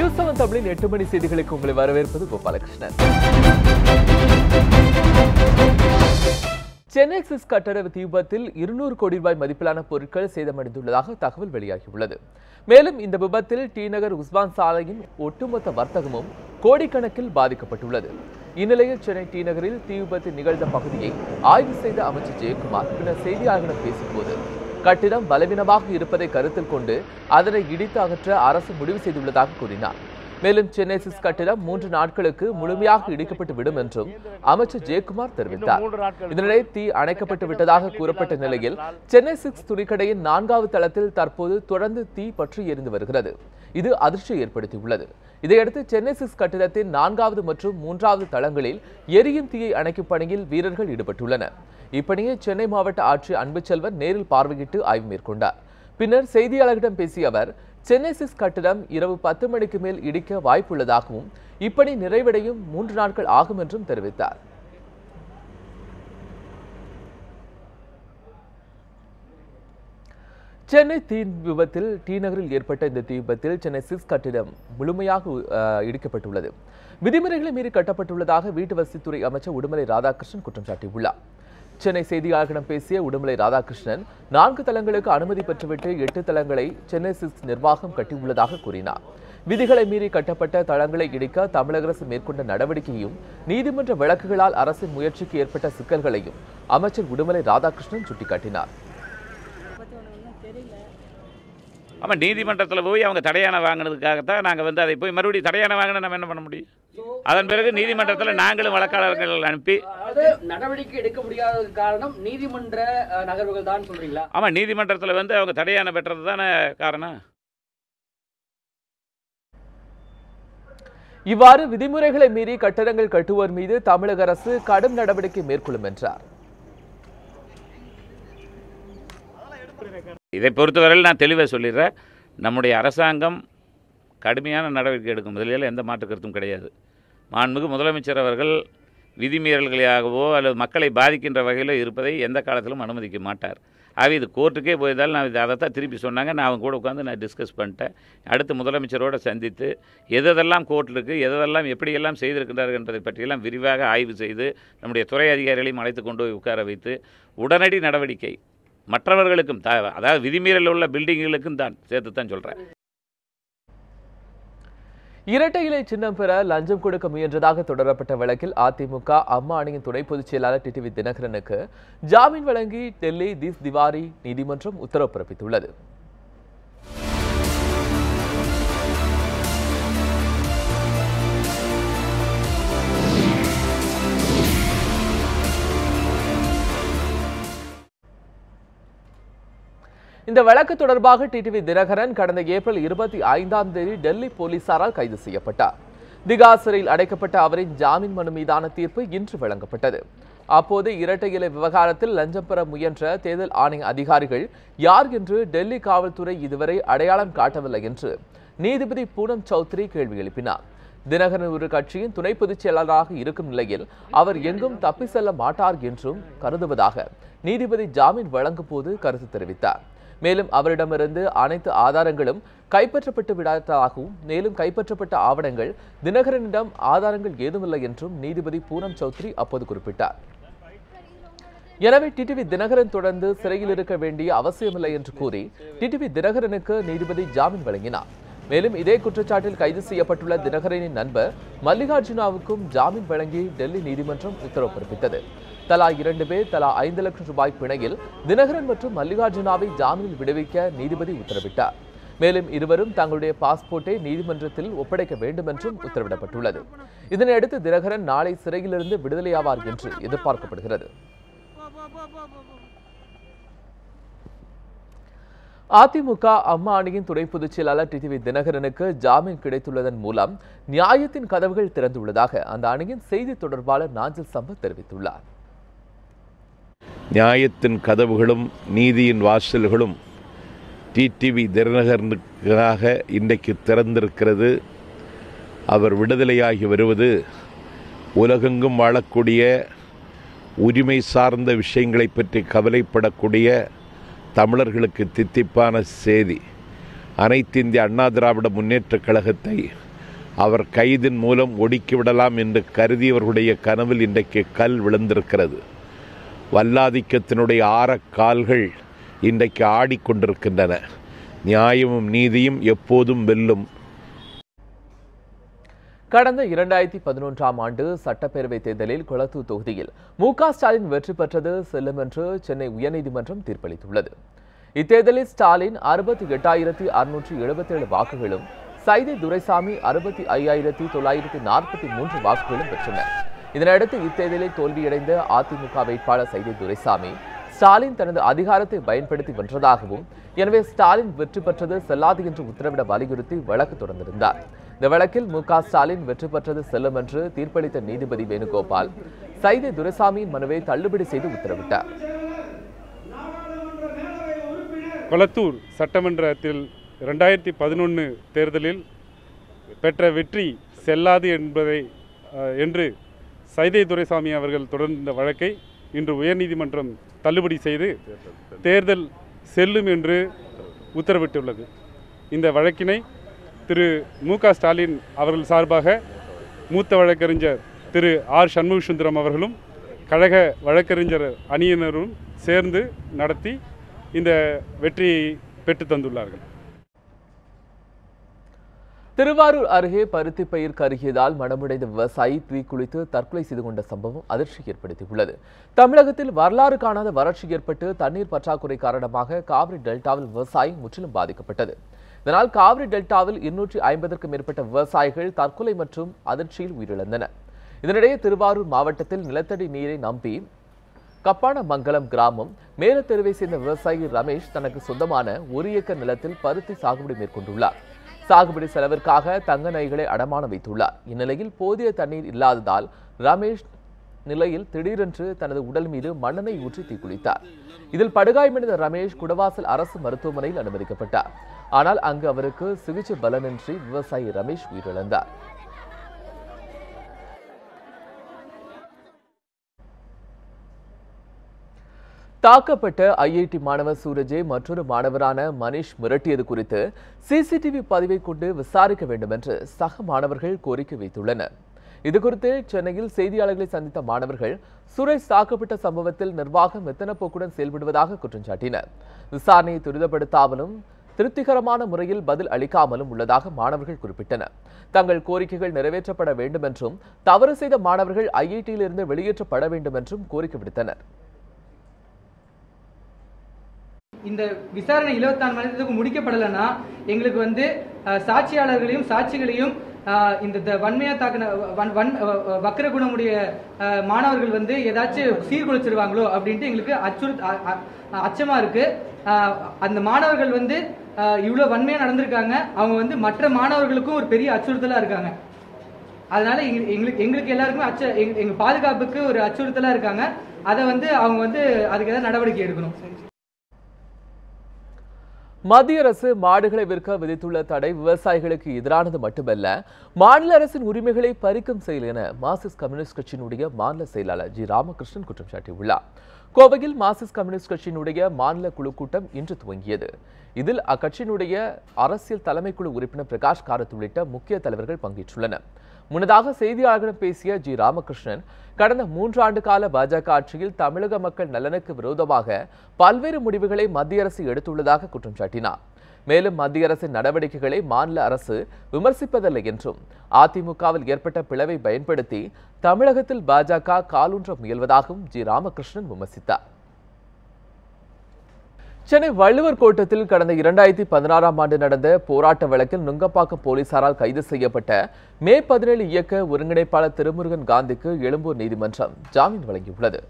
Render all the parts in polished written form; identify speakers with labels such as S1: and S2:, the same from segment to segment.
S1: News 7 தமிழின் 8 மணி செய்திகளுக்கு உங்களை வரவேற்பது கோபாலகிருஷ்ணன். சென்னை எக்ஸிஸ் கட்டட தீ விபத்தில் 200 கோடி ரூபாய் மதிப்பிலான பொருட்கள் சேதமடைந்துள்ளதாக தகவல் வெளியாகியுள்ளது. மேலும் இந்த விபத்தில் டி நகர் உஸ்மான் சாலையின் ஒட்டுமொத்த வர்த்தகமும் கோடிக்கணக்கில் பாதிக்கப்பட்டுள்ளது. இந்நிலையில் சென்னை டி நகரில் தீ விபத்து நிகழ்ந்த பகுதியை ஆய்வு செய்த அமைச்சர் ஜெயக்குமார் பின்னர் செய்தியாளர்களிடம் பேசும்போது கட்டிடம் பலவீனமாக இருப்பதை கருத்தில் கொண்டு அதனை இடித்து அகற்ற அரசு முடிவு செய்துள்ளதாக கூறினார். மேலும் சென்னை சிக்ஸ் கட்டிடம் 3 நாட்களுக்கு முழுமையாக இடிக்கப்பட்டு விடும் என்றும் அமைச்சர் ஜெயக்குமார் தெரிவித்தார். இதனிடையே தீ அணைக்கப்பட்டு விட்டதாக கூறப்பட்ட நிலையில் சென்னை சிக்ஸ் துணிக்கடையின் 4வது தளத்தில் தற்போது தொடர்ந்து தீ பற்றி எரிந்து வருகிறது. இது அதிர்ச்சியை ஏற்படுத்தியுள்ளது. இதையடுத்து சென்னை சிக்ஸ் கட்டிடத்தின் 4வது மற்றும் 3வது தளங்களில் எரியும் தீயை அணைக்கும் பணியில் வீரர்கள் ஈடுபட்டுள்ளனர். இப்பணியை சென்னை மாவட்ட ஆட்சியர் அன்புச்செல்வன் நேரில் பார்வையிட்டு ஆய்வு மேற்கொண்டார். பின்னர் செய்தியாளர்களிடம் பேசிய அவர் சென்னை சிக்ஸ் கட்டிடம் இரவு 10 மணிக்கு மேல் இடிக்க வாய்ப்புள்ளதாகவும் இப்பணி நிறைவடையும் 3 நாட்கள் ஆகும் என்றும் தெரிவித்தார். சென்னை தீ விபத்தில் டி நகரில் ஏற்பட்ட இந்த தீ விபத்தில் சென்னை சிக்ஸ் கட்டிடம் முழுமையாக இடிக்கப்பட்டுள்ளது. விதிமுறைகளை மீறி கட்டப்பட்டுள்ளதாக வீட்டு வசதித்துறை அமைச்சர் உடுமலை ராதாகிருஷ்ணன் குற்றம் சாட்டியுள்ளார். சென்னை செய்தியாளர்களிடம் பேசிய உடுமலை ராதாகிருஷ்ணன் 4 தளங்களுக்கு அனுமதி பெற்றுவிட்டு 8 தளங்களை சென்னை சிக்ஸ் நிர்வாகம் கட்டியுள்ளதாக கூறினார். விதிகளை மீறி கட்டப்பட்ட தளங்களை இடிக்க தமிழக அரசு மேற்கொண்ட நடவடிக்கையும் நீதிமன்ற வழக்குகளால் அரசின் முயற்சிக்கு ஏற்பட்ட சிக்கல்களையும் அமைச்சர் உடுமலை ராதாகிருஷ்ணன் சுட்டிக்காட்டினார்.
S2: ஆமாம், நீதிமன்றத்தில் போய் அவங்க தடையான வாங்கினதுக்காகத்தான் நாங்கள் அதை போய் மறுபடியும் தடையான வாங்கினா நம்ம என்ன பண்ண முடியும்? அதன் பிறகு நீதிமன்றத்தில் நாங்களும் வழக்காளர்கள் அனுப்பி
S3: நடவடிக்கை எடுக்க முடியாத காரணம் நீதிமன்ற நகர்வுகள் தான் சொல்றீங்களா?
S2: ஆமாம், நீதிமன்றத்தில் அவங்க தடையான பெற்றது தானே காரணம்.
S1: இவ்வாறு விதிமுறைகளை மீறி கட்டடங்கள் கட்டுவோர் மீது தமிழக அரசு கடும் நடவடிக்கை மேற்கொள்ளும் என்றார்.
S2: இதை பொறுத்தவரையில் நான் தெளிவாக சொல்லிடுறேன், நம்முடைய அரசாங்கம் கடுமையான நடவடிக்கை எடுக்கும் முதலில் எந்த மாற்று கருத்தும் கிடையாது. மாண்புமிகு முதலமைச்சர் அவர்கள் விதிமீறல்களாகவோ அல்லது மக்களை பாதிக்கின்ற வகையில் இருப்பதை எந்த காலத்திலும் அனுமதிக்க மாட்டார். ஆகவே இது கோர்ட்டுக்கே போயிருந்தாலும் நான் அதைத்தான் திருப்பி சொன்னாங்க. நான் அவங்க கூட உட்காந்து நான் டிஸ்கஸ் பண்ணிட்டேன். அடுத்து முதலமைச்சரோடு சந்தித்து எதெல்லாம் கோர்ட்டில் இருக்குது, எதெல்லாம் எப்படியெல்லாம் செய்திருக்கின்றார்கள் என்பதை பற்றியெல்லாம் விரிவாக ஆய்வு செய்து நம்முடைய துறை அதிகாரிகளையும் அழைத்து கொண்டு போய் உட்கார வைத்து உடனடி நடவடிக்கை மற்றவர்களுக்கும் அதாவது விதிமீறல் உள்ள பில்டிங்களுக்கும் தான் சேர்த்து தான் சொல்கிறேன்.
S1: இரட்டை இலை சின்னம் பெற லஞ்சம் கொடுக்க முயன்றதாக தொடரப்பட்ட வழக்கில் அதிமுக அம்மா அணியின் துணை பொதுச் செயலாளர் டிடிவி தினகரனுக்கு ஜாமீன் வழங்கி டெல்லி தீஸ் திவாரி நீதிமன்றம் உத்தரவு பிறப்பித்துள்ளது. இந்த வழக்கு தொடர்பாக டிடிவி தினகரன் கடந்த ஏப்ரல் 25ஆம் தேதி டெல்லி போலீசாரால் கைது செய்யப்பட்டார். திகா சிறையில் அடைக்கப்பட்ட அவரின் ஜாமீன் மனு மீதான தீர்ப்பு இன்று வழங்கப்பட்டது. அப்போது இரட்டை இலை விவகாரத்தில் லஞ்சம் பெற முயன்ற தேர்தல் ஆணைய அதிகாரிகள் யார் என்று டெல்லி காவல்துறை இதுவரை அடையாளம் காட்டவில்லை என்று நீதிபதி பூனம் சௌத்ரி கேள்வி எழுப்பினார். தினகரன் ஒரு கட்சியின் துணை பொதுச் செயலாளராக இருக்கும் நிலையில் அவர் எங்கும் தப்பி செல்ல மாட்டார் என்றும் கருதுவதாக நீதிபதி ஜாமீன் வழங்கும் போது கருத்து தெரிவித்தார். மேலும் அவரிடமிருந்து அனைத்து ஆதாரங்களும் கைப்பற்றப்பட்டு விடாததாகவும் மேலும் கைப்பற்றப்பட்ட ஆவணங்கள் தினகரனிடம் ஆதாரங்கள் ஏதுமில்லை என்றும் நீதிபதி பூனம் சௌத்ரி அப்போது குறிப்பிட்டார். எனவே டிடிவி தினகரன் தொடர்ந்து சிறையில் இருக்க வேண்டிய அவசியமில்லை என்று கூறி டிடிவி தினகரனுக்கு நீதிபதி ஜாமீன் வழங்கினார். மேலும் இதே குற்றச்சாட்டில் கைது செய்யப்பட்டுள்ள தினகரனின் நண்பர் மல்லிகார்ஜுனாவுக்கும் ஜாமீன் வழங்கி டெல்லி நீதிமன்றம் உத்தரவு பிறப்பித்தது. தலா 2 பேர் தலா 5 லட்சம் ரூபாய் பிணையில் தினகரன் மற்றும் மல்லிகார்ஜுனாவை ஜாமீனில் விடுவிக்க நீதிபதி உத்தரவிட்டார். மேலும் இருவரும் தங்களுடைய பாஸ்போர்ட்டை நீதிமன்றத்தில் ஒப்படைக்க வேண்டும் என்றும் உத்தரவிடப்பட்டுள்ளது. இதனையடுத்து தினகரன் நாளை சிறையிலிருந்து விடுதலையாவார் என்று எதிர்பார்க்கப்படுகிறது. அதிமுக அம்மா அணியின் துணை பொதுச் செயலாளர் டிடிவி தினகரனுக்கு ஜாமீன் கிடைத்துள்ளதன் மூலம் நியாயத்தின் கதவுகள் திறந்துள்ளதாக அந்த அணியின் செய்தி தொடர்பாளர் நாஞ்சில் சம்பத் தெரிவித்துள்ளார்.
S4: நியாயத்தின் கதவுகளும் நீதியின் வாசல்களும் டிடிவி தினகரனுக்காக இன்றைக்கு திறந்திருக்கிறது. அவர் விடுதலையாகி வருவது உலகெங்கும் வாழக்கூடிய உரிமை சார்ந்த விஷயங்களை பற்றி கவலைப்படக்கூடிய தமிழர்களுக்கு தித்திப்பான செய்தி. அனைத்து இந்திய அண்ணா திராவிட முன்னேற்றக் கழகத்தை அவர் கைதின் மூலம் ஒடுக்கிவிடலாம் என்று கருதியவர்களுடைய கனவில் இன்றைக்கு கல் விழுந்திருக்கிறது. வல்லாதிக்கத்தினுடைய ஆரக்கால்கள் இன்றைக்கு ஆடிக்கொண்டிருக்கின்றன. நியாயமும் நீதியும் எப்போதும் வெல்லும்.
S1: கடந்த 2011ஆம் ஆண்டு சட்டப்பேரவை தேர்தலில் கொளத்தூர் தொகுதியில் மு.க. ஸ்டாலின் வெற்றி பெற்றது செல்லும் என்று சென்னை உயர்நீதிமன்றம் தீர்ப்பளித்துள்ளது. இத்தேர்தலில் ஸ்டாலின் 68,677 வாக்குகளும், சைதை துரைசாமி 65,943 வாக்குகளும் பெற்றனர். இதனையடுத்து இத்தேர்தலில் தோல்வியடைந்த அதிமுக வேட்பாளர் சைதை துரைசாமி ஸ்டாலின் தனது அதிகாரத்தை பயன்படுத்தி வென்றதாகவும், எனவே ஸ்டாலின் வெற்றி பெற்றது செல்லாது என்று உத்தரவிட வலியுறுத்தி வழக்கு தொடர்ந்திருந்தார். இந்த வழக்கில் மு.க. ஸ்டாலின் வெற்றி பெற்றது செல்லும் என்று தீர்ப்பளித்த நீதிபதி வேணுகோபால் சைதை துரைசாமியின் மனுவை தள்ளுபடி செய்து உத்தரவிட்டார்.
S5: கொளத்தூர் சட்டமன்றத்தில் 2011 தேர்தலில் பெற்ற வெற்றி செல்லாது என்று சைதை துரைசாமி அவர்கள் தொடர்ந்த வழக்கை இன்று உயர்நீதிமன்றம் தள்ளுபடி செய்து தேர்தல் செல்லும் என்று உத்தரவிட்டுள்ளது. இந்த வழக்கினை திரு மு.க. ஸ்டாலின் அவர்கள் சார்பாக மூத்த வழக்கறிஞர் திரு ஆர். சண்முக சுந்தரம் அவர்களும் கழக வழக்கறிஞர் அணியினரும் சேர்ந்து நடத்தி இந்த வெற்றியை பெற்று தந்துள்ளார்கள்.
S1: திருவாரூர் அருகே பருத்தி பயிர் கருகியதால் மனமுடைந்த விவசாயி தீக்குளித்து தற்கொலை செய்து கொண்ட சம்பவம் அதிர்ச்சி ஏற்படுத்தியுள்ளது. தமிழகத்தில் வரலாறு காணாத வறட்சி ஏற்பட்டு தண்ணீர் பற்றாக்குறை காரணமாக காவிரி டெல்டாவில் விவசாயம் முற்றிலும் பாதிக்கப்பட்டது. இதனால் காவிரி டெல்டாவில் 250க்கும் மேற்பட்ட விவசாயிகள் தற்கொலை மற்றும் அதிர்ச்சியில் உயிரிழந்தனர். இதனிடையே திருவாரூர் மாவட்டத்தில் நிலத்தடி நீரை நம்பி கப்பானமங்கலம் கிராமம் மேலத்தெருவை சேர்ந்த விவசாயி ரமேஷ் தனக்கு சொந்தமான 1 ஏக்கர் நிலத்தில் பருத்தி சாகுபடி மேற்கொண்டுள்ளார். சாகுபடி செலவிற்காக தங்க நகைகளை அடமானம் வைத்துள்ளார். இந்நிலையில் போதிய தண்ணீர் இல்லாததால் ரமேஷ் நிலையில் திடீரென்று தனது உடல் மீது மண்ணெண்ணெய் ஊற்றி தீக்குளித்தார். இதில் படுகாயமடைந்த ரமேஷ் குடவாசல் அரசு மருத்துவமனையில் அனுமதிக்கப்பட்டார். ஆனால் அங்கு அவருக்கு சிகிச்சை பலனின்றி விவசாயி ரமேஷ் உயிரிழந்தார். தாக்கப்பட்ட ஐஐடி மாணவர் சூரஜை மற்றொரு மாணவரான மனிஷ் மிரட்டியது குறித்து சிசிடிவி பதிவை கொண்டு விசாரிக்க வேண்டும் என்று சக மாணவர்கள் கோரிக்கை வைத்துள்ளனர். இதுகுறித்து சென்னையில் செய்தியாளர்களை சந்தித்த மாணவர்கள் சுரேஷ் தாக்கப்பட்ட சம்பவத்தில் நிர்வாகம் மெத்தனப்போக்குடன் செயல்படுவதாக குற்றம் சாட்டினர். விசாரணையை துரிதப்படுத்தாமலும் திருப்திகரமான முறையில் பதில் அளிக்காமலும் உள்ளதாக மாணவர்கள் குறிப்பிட்டனர். தங்கள் கோரிக்கைகள் நிறைவேற்றப்பட வேண்டும் என்றும் தவறு செய்த மாணவர்கள் ஐஐடியிலிருந்து வெளியேற்றப்பட வேண்டும் என்றும் கோரிக்கை விடுத்தனர்.
S6: இந்த விசாரணை 24 மணி நேரத்துக்கு முடிக்கப்படலைன்னா எங்களுக்கு சாட்சியாளர்களையும் சாட்சிகளையும் இந்த வன்மையா தாக்கின வக்கர குணமுடைய மாணவர்கள் ஏதாச்சும் சீர்குலைச்சிருவாங்களோ அப்படின்ட்டு எங்களுக்கு அச்சமா இருக்கு. அந்த மாணவர்கள் இவ்வளவு வன்மையா நடந்திருக்காங்க. அவங்க மற்ற மாணவர்களுக்கும் ஒரு பெரிய அச்சுறுத்தலா இருக்காங்க. அதனால எங்களுக்கு எல்லாருக்குமே எங்க பாதுகாப்புக்கு ஒரு அச்சுறுத்தலா இருக்காங்க. அதை அவங்க அதுக்கு ஏதாவது நடவடிக்கை எடுக்கணும்.
S1: மத்திய அரசு மாடுகளை விற்க விதித்துள்ள தடை விவசாயிகளுக்கு எதிரானது மட்டுமல்ல, மாநில அரசின் உரிமைகளை பறிக்கும் செயல் என மார்க்சிஸ்ட் கம்யூனிஸ்ட் கட்சியினுடைய மாநில செயலாளர் ஜி. ராமகிருஷ்ணன் குற்றம் சாட்டியுள்ளார். கோவையில் மார்க்சிஸ்ட் கம்யூனிஸ்ட் கட்சியினுடைய மாநில குழு கூட்டம் இன்று துவங்கியது. இதில் அக்கட்சியினுடைய அரசியல் தலைமைக்குழு உறுப்பினர் பிரகாஷ் காரத் உள்ளிட்ட முக்கிய தலைவர்கள் பங்கேற்றுள்ளனர். முன்னதாக செய்தியாளர்களிடம் பேசிய ஜி. ராமகிருஷ்ணன், கடந்த 3 ஆண்டு கால பாஜக ஆட்சியில் தமிழக மக்கள் நலனுக்கு விரோதமாக பல்வேறு முடிவுகளை மத்திய அரசு எடுத்துள்ளதாக குற்றம் சாட்டினார். மேலும் மத்திய அரசின் நடவடிக்கைகளை மாநில அரசு விமர்சிப்பதில்லை என்றும் அதிமுகவில் ஏற்பட்ட பிளவை பயன்படுத்தி தமிழகத்தில் பாஜக காலூன்ற முயல்வதாகவும் ஜி. ராமகிருஷ்ணன் விமர்சித்தார். சென்னை வள்ளுவர் கோட்டத்தில் கடந்த 2016ஆம் ஆண்டு நடந்த போராட்ட வழக்கில் நுங்கப்பாக்கம் போலீசாரால் கைது செய்யப்பட்ட மே 17 இயக்க ஒருங்கிணைப்பாளர் திருமுருகன் காந்திக்கு எழும்பூர் நீதிமன்றம் ஜாமீன் வழங்கியுள்ளது.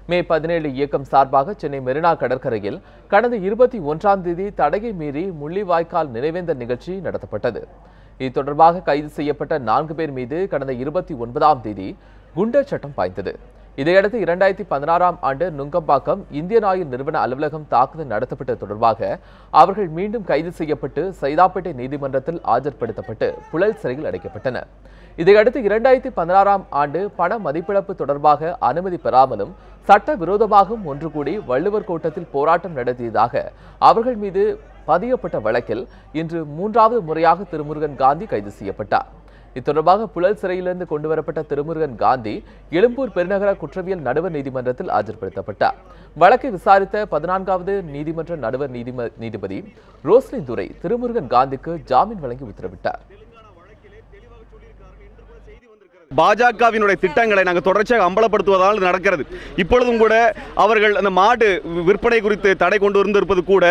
S1: மே 17 இயக்கம் சார்பாக சென்னை மெரினா கடற்கரையில் கடந்த 21ஆம் தேதி தடையை மீறி முள்ளிவாய்க்கால் நினைவேந்தல் நிகழ்ச்சி நடத்தப்பட்டது. இது தொடர்பாக கைது செய்யப்பட்ட 4 பேர் மீது கடந்த 29ஆம் தேதி குண்டர் சட்டம் பாய்ந்தது. இதையடுத்து 2016ஆம் ஆண்டு நுங்கம்பாக்கம் இந்தியன் ஆயில் நிறுவன அலுவலகம் தாக்குதல் நடத்தப்பட்டது தொடர்பாக அவர்கள் மீண்டும் கைது செய்யப்பட்டு சைதாப்பேட்டை நீதிமன்றத்தில் ஆஜர்படுத்தப்பட்டு புழல் சிறையில் அடைக்கப்பட்டனர். இதையடுத்து 2016ஆம் ஆண்டு பண மதிப்பிழப்பு தொடர்பாக அனுமதி பெறாமலும் சட்ட விரோதமாகவும் ஒன்று கூடி வள்ளுவர் கோட்டத்தில் போராட்டம் நடத்தியதாக அவர்கள் மீது பதியப்பட்ட வழக்கில் இன்று 3வது முறையாக திருமுருகன் காந்தி கைது செய்யப்பட்டார். இத்தொடர்பாக புழல் சிறையிலிருந்து கொண்டுவரப்பட்ட திருமுருகன் காந்தி எழும்பூர் பெருநகர குற்றவியல் நடுவர் நீதிமன்றத்தில் ஆஜர்படுத்தப்பட்டார். வழக்கை விசாரித்த 14வது நீதிமன்ற நடுவர் நீதிபதி ரோஸ்லின் துரை திருமுருகன் காந்திக்கு ஜாமீன் வழங்கி உத்தரவிட்டார்.
S7: பாஜகவினுடைய திட்டங்களை நாங்கள் தொடர்ச்சியாக அம்பலப்படுத்துவதால் நடக்கிறது. இப்பொழுதும் கூட அவர்கள் அந்த மாடு விற்பனை குறித்து தடை கொண்டு வந்திருப்பது கூட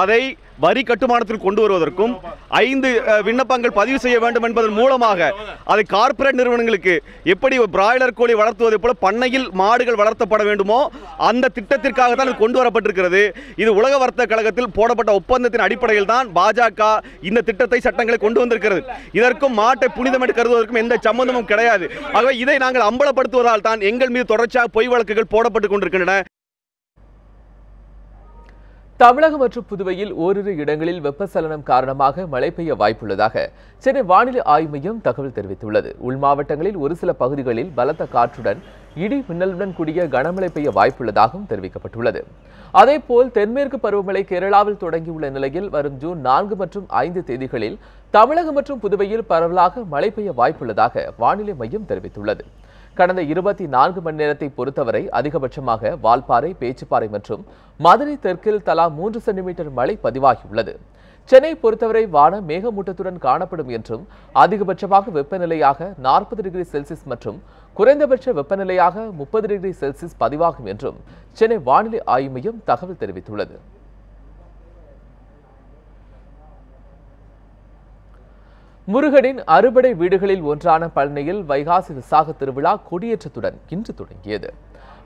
S7: அதை வரி கட்டுமானத்தில் கொண்டு வருவதற்கும் 5 விண்ணப்பங்கள் பதிவு செய்ய வேண்டும் என்பதன் மூலமாக அதை கார்ப்பரேட் நிறுவனங்களுக்கு எப்படி பிராய்லர் கோழி வளர்த்துவதை போல பண்ணையில் மாடுகள் வளர்த்தப்பட வேண்டுமோ அந்த திட்டத்திற்காக தான் கொண்டு வரப்பட்டிருக்கிறது. இது உலக வர்த்தக கழகத்தில் போடப்பட்ட ஒப்பந்தத்தின் அடிப்படையில் தான் பாஜக இந்த திட்டத்தை சட்டங்களை கொண்டு வந்திருக்கிறது. இதற்கும் மாட்டை புனிதம் என்று கருதுவதற்கும் எந்த சம்பந்தமும் கிடையாது. ஆகவே இதை நாங்கள் அம்பலப்படுத்துவதால் தான் எங்கள் மீது தொடர்ச்சியாக பொய் வழக்குகள் போடப்பட்டுக் கொண்டிருக்கின்றன.
S1: தமிழகம் மற்றும் புதுவையில் ஓரிரு இடங்களில் வெப்பச்சலனம் காரணமாக மழை பெய்ய வாய்ப்புள்ளதாக சென்னை வானிலை ஆய்வு மையம் தகவல் தெரிவித்துள்ளது. உள் மாவட்டங்களில் ஒரு சில பகுதிகளில் பலத்த காற்றுடன் இடி மின்னலுடன் கூடிய கனமழை பெய்ய வாய்ப்புள்ளதாகவும் தெரிவிக்கப்பட்டுள்ளது. அதேபோல் தென்மேற்கு பருவமழை கேரளாவில் தொடங்கியுள்ள நிலையில் வரும் ஜூன் 4 மற்றும் 5 தேதிகளில் தமிழகம் மற்றும் புதுவையில் பரவலாக மழை பெய்ய வாய்ப்புள்ளதாக வானிலை மையம் தெரிவித்துள்ளது. கடந்த 24 மணி நேரத்தை பொறுத்தவரை அதிகபட்சமாக வால்பாறை, பேச்சுப்பாறை மற்றும் மதுரை தெற்கில் தலா 3 சென்டிமீட்டர் மழை பதிவாகியுள்ளது. சென்னை பொறுத்தவரை வானம் மேகமூட்டத்துடன் காணப்படும் என்றும் அதிகபட்சமாக வெப்பநிலையாக 40 டிகிரி செல்சியஸ் மற்றும் குறைந்தபட்ச வெப்பநிலையாக 30 டிகிரி செல்சியஸ் பதிவாகும் என்றும் சென்னை வானிலை ஆய்வு மையம் தகவல் தெரிவித்துள்ளது. முருகனின் அறுபடை வீடுகளில் ஒன்றான பழனியில் வைகாசி விசாக திருவிழா கொடியேற்றத்துடன் இன்று தொடங்கியது.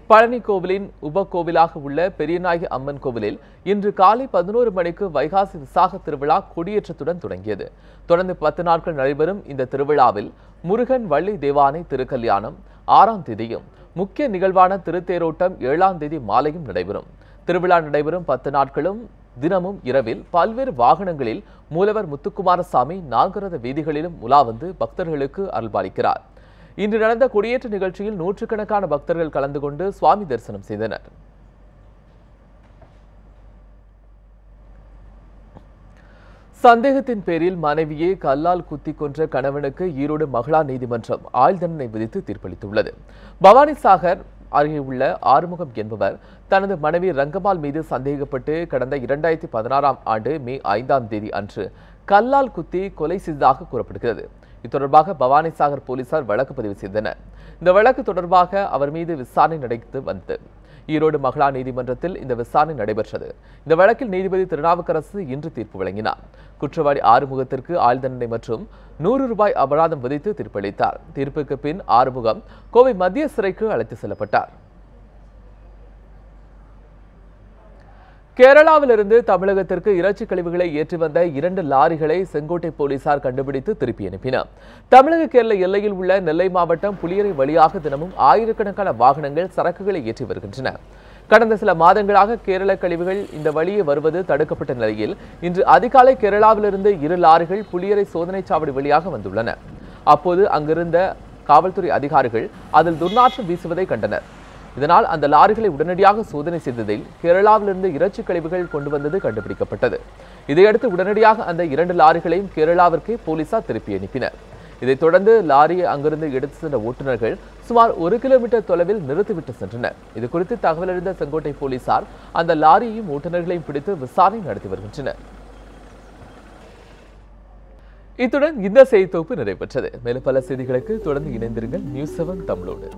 S1: பழனி கோவிலின் உபகோவிலாக உள்ள பெரியநாயகி அம்மன் கோவிலில் இன்று காலை 11 மணிக்கு வைகாசி விசாக திருவிழா கொடியேற்றத்துடன் தொடங்கியது. தொடர்ந்து 10 நாட்கள் நடைபெறும் இந்த திருவிழாவில் முருகன் வள்ளி தேவானை திருக்கல்யாணம் 6ஆம் தேதியும் முக்கிய நிகழ்வான திருத்தேரோட்டம் 7ஆம் தேதி மாலையும் நடைபெறும். திருவிழா நடைபெறும் 10 நாட்களும் தினமும் இரவில் பல்வேறு வாகனங்களில் மூலவர் முத்துக்குமாரசாமி 4 ரத வீதிகளிலும் உலா வந்து பக்தர்களுக்கு அருள்பாலிக்கிறார். இன்று நடந்த கொடியேற்ற நிகழ்ச்சியில் நூற்றுக்கணக்கான பக்தர்கள் கலந்து கொண்டு சுவாமி தரிசனம் செய்தனர். சந்தேகத்தின் பேரில் மனைவியை கல்லால் குத்தி கொன்ற கணவனுக்கு ஈரோடு மகளிர் நீதிமன்றம் ஆயுள் தண்டனை விதித்து தீர்ப்பளித்துள்ளது. பவானிசாகர் அருகே உள்ள ஆறுமுகம் என்பவர் தனது மனைவி ரங்கம்மாள் மீது சந்தேகப்பட்டு கடந்த 2016ஆம் ஆண்டு மே 5ஆம் தேதி அன்று கல்லால் குத்தி கொலை செய்ததாக கூறப்படுகிறது. இது தொடர்பாக பவானிசாகர் போலீசார் வழக்கு பதிவு செய்தனர். இந்த வழக்கு தொடர்பாக அவர் மீது விசாரணை நடந்து வந்தது. ஈரோடு மகளிர் நீதிமன்றத்தில் இந்த விசாரணை நடைபெற்றது. இந்த வழக்கில் நீதிபதி திருநாவுக்கரசு இன்று தீர்ப்பு வழங்கினார். குற்றவாளி ஆறுமுகத்திற்கு ஆயுள் தண்டனை மற்றும் 100 ரூபாய் அபராதம் விதித்து தீர்ப்பளித்தார். தீர்ப்புக்கு பின் ஆறுமுகம் கோவை மத்திய சிறைக்கு அழைத்து செல்லப்பட்டார். கேரளாவிலிருந்து தமிழகத்திற்கு இறைச்சி கழிவுகளை ஏற்றி வந்த 2 லாரிகளை செங்கோட்டை போலீசார் கண்டுபிடித்து திருப்பி அனுப்பினர். தமிழக கேரள எல்லையில் உள்ள நெல்லை மாவட்டம் புளியரை வழியாக தினமும் ஆயிரக்கணக்கான வாகனங்கள் சரக்குகளை ஏற்றி வருகின்றன. கடந்த சில மாதங்களாக கேரள கழிவுகள் இந்த வழியே வருவது தடுக்கப்பட்ட நிலையில் இன்று அதிகாலை கேரளாவிலிருந்து 2 லாரிகள் புளியரை சோதனை சாவடி வழியாக வந்துள்ளன. அப்போது அங்கிருந்த காவல்துறை அதிகாரிகள் அதில் துர்நாற்றம் வீசுவதை கண்டனர். இதனால் அந்த லாரிகளை உடனடியாக சோதனை செய்ததில் கேரளாவிலிருந்து இறைச்சி கழிவுகள் கொண்டு வந்தது கண்டுபிடிக்கப்பட்டது. இதையடுத்து உடனடியாக அந்த 2 லாரிகளையும் கேரளாவிற்கு போலீசார் திருப்பி அனுப்பினர். இதைத் தொடர்ந்து லாரியை அங்கிருந்து எடுத்து சென்ற ஓட்டுநர்கள் சுமார் 1 கிலோமீட்டர் தொலைவில் நிறுத்திவிட்டு சென்றனர். இது குறித்து தகவல் அறிந்த செங்கோட்டை போலீசார் அந்த லாரியையும் ஓட்டுநர்களையும் பிடித்து விசாரணை நடத்தி வருகின்றனர். இத்துடன் இந்த செய்தி தொகுப்பு நிறைவு பெற்றது. மேலும் பல செய்திகளுக்கு தொடர்ந்து இணைந்திருங்கள் நியூஸ் 7 தமிழோடு.